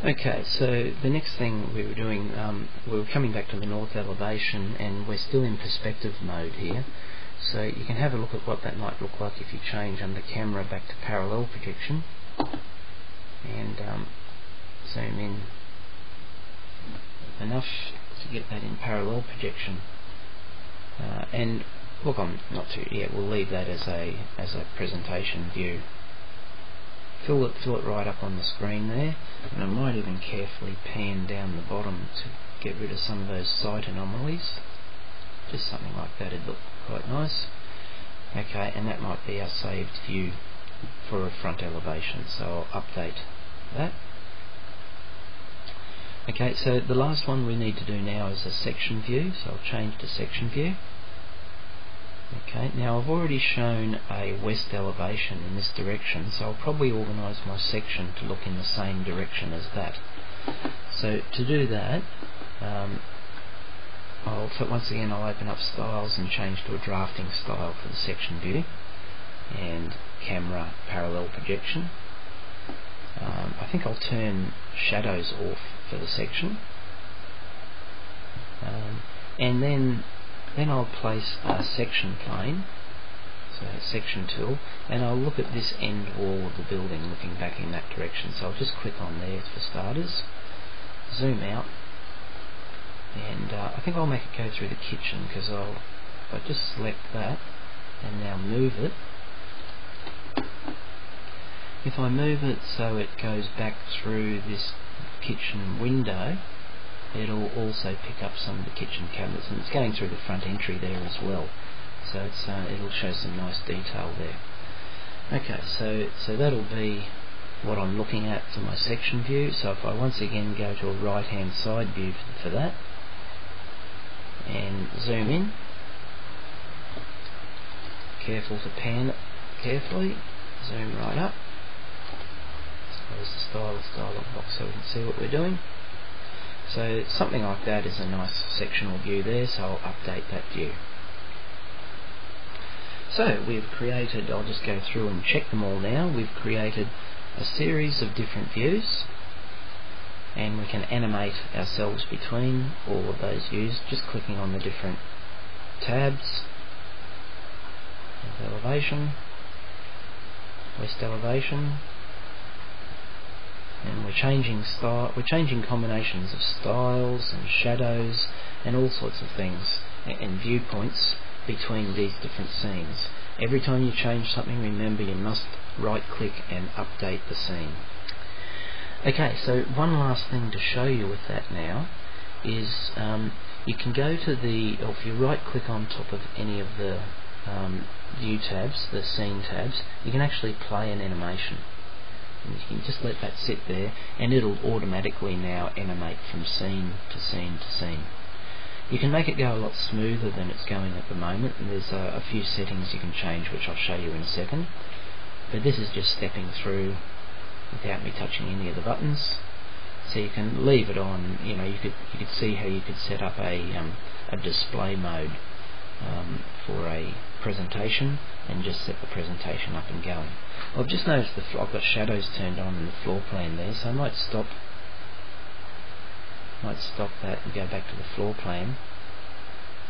Okay, so the next thing we were doing, we were coming back to the north elevation, and we're still in perspective mode here. So you can have a look at what that might look like if you change under camera back to parallel projection and zoom in enough to get that in parallel projection. And look, I'm not too yet. We'll leave that as a presentation view. Fill it right up on the screen there, and I might even carefully pan down the bottom to get rid of some of those sight anomalies. Just something like that would look quite nice. Okay, and that might be our saved view for a front elevation, so I'll update that. Okay, so the last one we need to do now is a section view, so I'll change to section view. Okay, now I've already shown a west elevation in this direction, so I'll probably organise my section to look in the same direction as that. So to do that, once again I'll open up styles and change to a drafting style for the section view, and camera parallel projection. I think I'll turn shadows off for the section, and then I'll place a section plane, so section tool, and I'll look at this end wall of the building looking back in that direction. So I'll just click on there for starters, zoom out, and I think I'll make it go through the kitchen, because if I just select that and now move it, if I move it so it goes back through this kitchen window, it'll also pick up some of the kitchen cabinets, and it's going through the front entry there as well, so it'll show some nice detail there. Okay, so that'll be what I'm looking at for my section view. So if I once again go to a right hand side view for that and zoom in, careful to pan it carefully, zoom right up, close the style lock box so we can see what we're doing. So something like that is a nice sectional view there, so I'll update that view. So we've created, I'll just go through and check them all now. We've created a series of different views, and we can animate ourselves between all of those views just clicking on the different tabs. North elevation, west elevation, and we're changing combinations of styles and shadows and all sorts of things and viewpoints between these different scenes. Every time you change something, remember you must right click and update the scene. Okay, so one last thing to show you with that now is you can go to or if you right click on top of any of the view tabs, the scene tabs, you can actually play an animation. And you can just let that sit there, and it'll automatically now animate from scene to scene to scene. You can make it go a lot smoother than it's going at the moment, and there's a few settings you can change which I'll show you in a second. But this is just stepping through without me touching any of the buttons. So you can leave it on. You know, you could see how you could set up a display mode for a presentation and just set the presentation up and going. I've just noticed I've got shadows turned on in the floor plan there, so I might stop that and go back to the floor plan.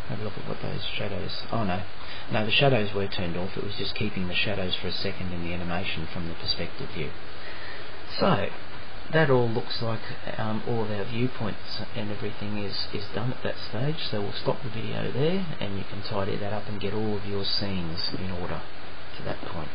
Have a look at what those shadows. Oh no, the shadows were turned off. It was just keeping the shadows for a second in the animation from the perspective view. So that all looks like all of our viewpoints and everything is done at that stage. So we'll stop the video there, and you can tidy that up and get all of your scenes in order to that point.